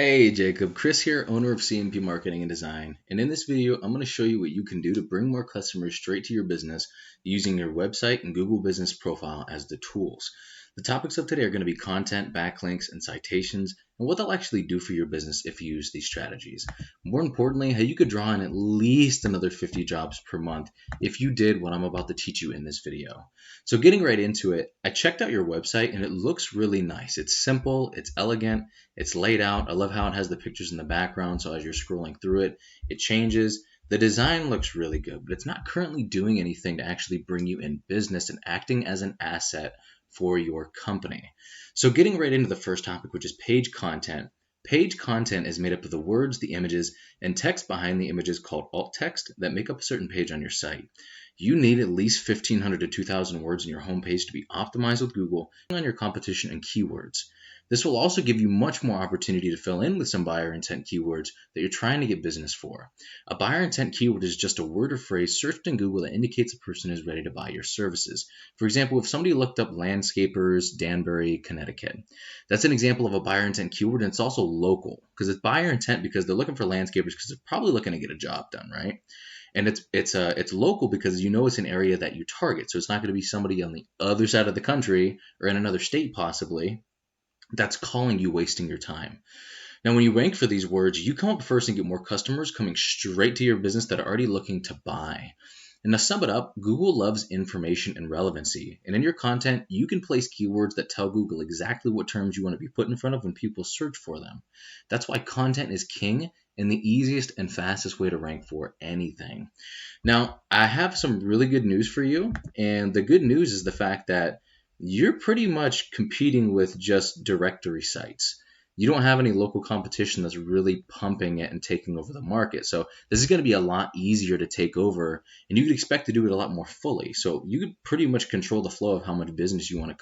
Hey Jacob, Chris here, owner of CMP Marketing and Design. And in this video, I'm going to show you what you can do to bring more customers straight to your business using your website and Google Business Profile as the tools. The topics of today are going to be content, backlinks, and citations, and what they'll actually do for your business if you use these strategies. More importantly, how you could draw in at least another 50 jobs per month if you did what I'm about to teach you in this video. So getting right into it, I checked out your website and it looks really nice. It's simple, it's elegant, it's laid out. I love how it has the pictures in the background, so as you're scrolling through it, it changes. The design looks really good, but it's not currently doing anything to actually bring you in business and acting as an asset for your company. So getting right into the first topic, which is page content. Page content is made up of the words, the images, and text behind the images called alt text that make up a certain page on your site. You need at least 1,500 to 2,000 words in your homepage to be optimized with Google on your competition and keywords. This will also give you much more opportunity to fill in with some buyer intent keywords that you're trying to get business for. A buyer intent keyword is just a word or phrase searched in Google that indicates a person is ready to buy your services. For example, if somebody looked up landscapers, Danbury, Connecticut, that's an example of a buyer intent keyword, and it's also local because it's buyer intent because they're looking for landscapers because they're probably looking to get a job done, right? And it's local because you know it's an area that you target. So it's not going to be somebody on the other side of the country or in another state possibly that's calling you, wasting your time. Now, when you rank for these words, you come up first and get more customers coming straight to your business that are already looking to buy. And to sum it up, Google loves information and relevancy. And in your content, you can place keywords that tell Google exactly what terms you want to be put in front of when people search for them. That's why content is king and the easiest and fastest way to rank for anything. Now, I have some really good news for you. And the good news is the fact that you're pretty much competing with just directory sites. You don't have any local competition that's really pumping it and taking over the market. So this is going to be a lot easier to take over, and you could expect to do it a lot more fully. So you could pretty much control the flow of how much business you want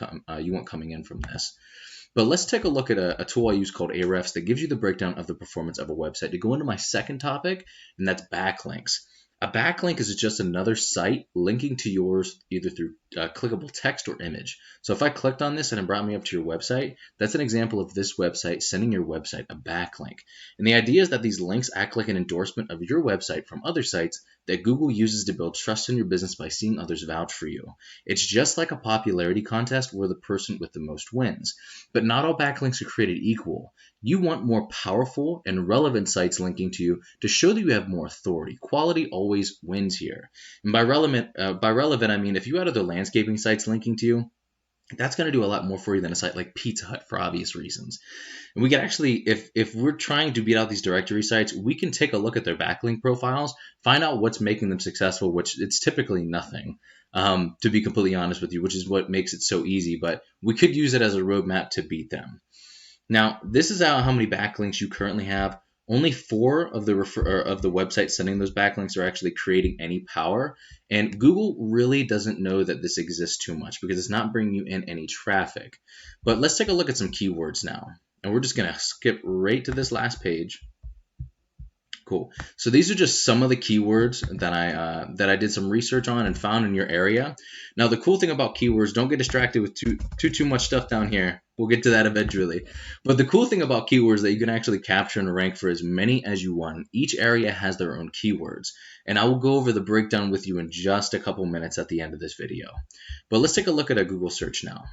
coming in from this. But let's take a look at a tool I use called Ahrefs that gives you the breakdown of the performance of a website. To go into my second topic, and that's backlinks. A backlink is just another site linking to yours either through clickable text or image. So if I clicked on this and it brought me up to your website, that's an example of this website sending your website a backlink. And the idea is that these links act like an endorsement of your website from other sites that Google uses to build trust in your business by seeing others vouch for you. It's just like a popularity contest where the person with the most wins. But not all backlinks are created equal. You want more powerful and relevant sites linking to you to show that you have more authority. Quality always wins here. And by relevant, I mean if you had other landscaping sites linking to you, that's going to do a lot more for you than a site like Pizza Hut for obvious reasons. And we can actually, if we're trying to beat out these directory sites, we can take a look at their backlink profiles, find out what's making them successful, which it's typically nothing, to be completely honest with you, which is what makes it so easy. But we could use it as a roadmap to beat them. Now, this is how many backlinks you currently have. Only 4 of the websites sending those backlinks are actually creating any power. And Google really doesn't know that this exists too much because it's not bringing you in any traffic. But let's take a look at some keywords now. And we're just going to skip right to this last page. Cool. So these are just some of the keywords that I did some research on and found in your area. Now, the cool thing about keywords, don't get distracted with too much stuff down here. We'll get to that eventually. But the cool thing about keywords is that you can actually capture and rank for as many as you want. Each area has their own keywords. And I will go over the breakdown with you in just a couple minutes at the end of this video. But let's take a look at a Google search now.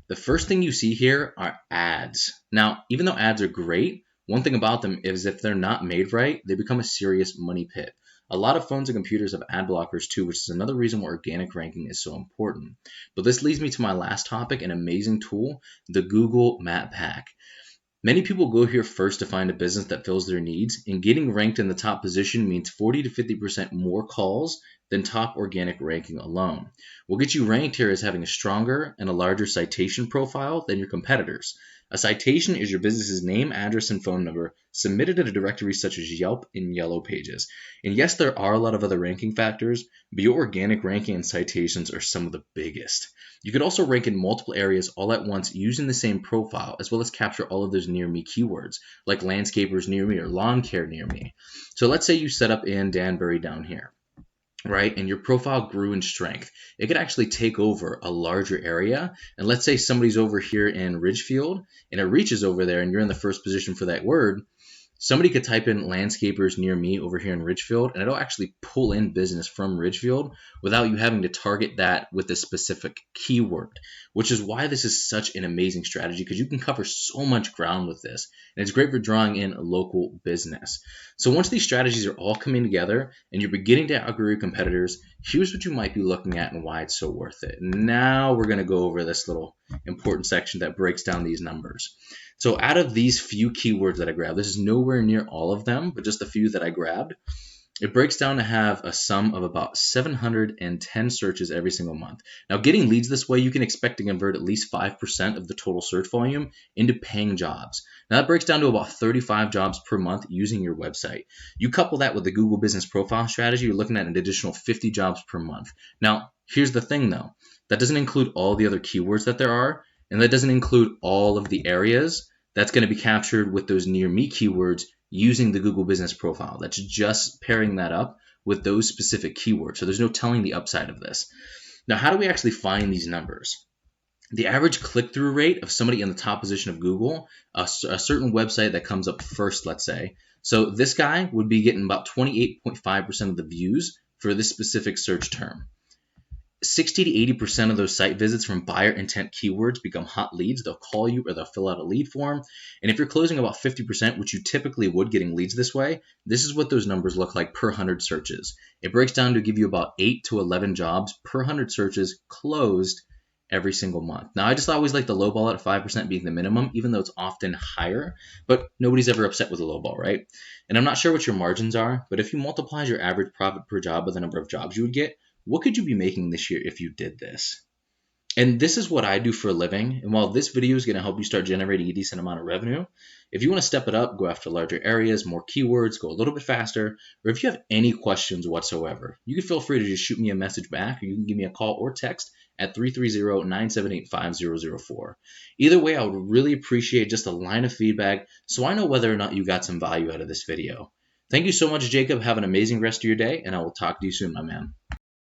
The first thing you see here are ads. Now, even though ads are great, one thing about them is if they're not made right, they become a serious money pit. A lot of phones and computers have ad blockers too, which is another reason why organic ranking is so important. But this leads me to my last topic, an amazing tool, the Google Map Pack. Many people go here first to find a business that fills their needs, and getting ranked in the top position means 40 to 50% more calls than top organic ranking alone. What gets you ranked here is having a stronger and a larger citation profile than your competitors. A citation is your business's name, address, and phone number submitted in a directory such as Yelp and Yellow Pages. And yes, there are a lot of other ranking factors, but your organic ranking and citations are some of the biggest. You could also rank in multiple areas all at once using the same profile, as well as capture all of those near me keywords, like landscapers near me or lawn care near me. So let's say you set up in Danbury down here. right? And your profile grew in strength, it could actually take over a larger area. And let's say somebody's over here in Ridgefield and it reaches over there and you're in the first position for that word. Somebody could type in landscapers near me over here in Ridgefield, and it'll actually pull in business from Ridgefield without you having to target that with a specific keyword, which is why this is such an amazing strategy, because you can cover so much ground with this, and it's great for drawing in a local business. So once these strategies are all coming together and you're beginning to outgrow your competitors, here's what you might be looking at and why it's so worth it. Now we're going to go over this little important section that breaks down these numbers. So out of these few keywords that I grabbed, this is nowhere near all of them, but just a few that I grabbed, it breaks down to have a sum of about 710 searches every single month. Now, getting leads this way, you can expect to convert at least 5% of the total search volume into paying jobs. Now, that breaks down to about 35 jobs per month using your website. You couple that with the Google Business Profile strategy, you're looking at an additional 50 jobs per month. Now, here's the thing though, that doesn't include all the other keywords that there are, and that doesn't include all of the areas that's going to be captured with those near me keywords using the Google Business Profile. That's just pairing that up with those specific keywords. So there's no telling the upside of this. Now, how do we actually find these numbers? The average click-through rate of somebody in the top position of Google, a certain website that comes up first, let's say. So this guy would be getting about 28.5% of the views for this specific search term. 60 to 80% of those site visits from buyer intent keywords become hot leads. They'll call you or they'll fill out a lead form. And if you're closing about 50%, which you typically would getting leads this way, this is what those numbers look like per 100 searches. It breaks down to give you about 8 to 11 jobs per 100 searches closed every single month. Now, I just always like the low ball at 5% being the minimum, even though it's often higher, but nobody's ever upset with a low ball, right? And I'm not sure what your margins are, but if you multiply your average profit per job by the number of jobs you would get, what could you be making this year if you did this? And this is what I do for a living. And while this video is going to help you start generating a decent amount of revenue, if you want to step it up, go after larger areas, more keywords, go a little bit faster, or if you have any questions whatsoever, you can feel free to just shoot me a message back, or you can give me a call or text at 330-978-5004. Either way, I would really appreciate just a line of feedback so I know whether or not you got some value out of this video. Thank you so much, Jacob. Have an amazing rest of your day, and I will talk to you soon, my man.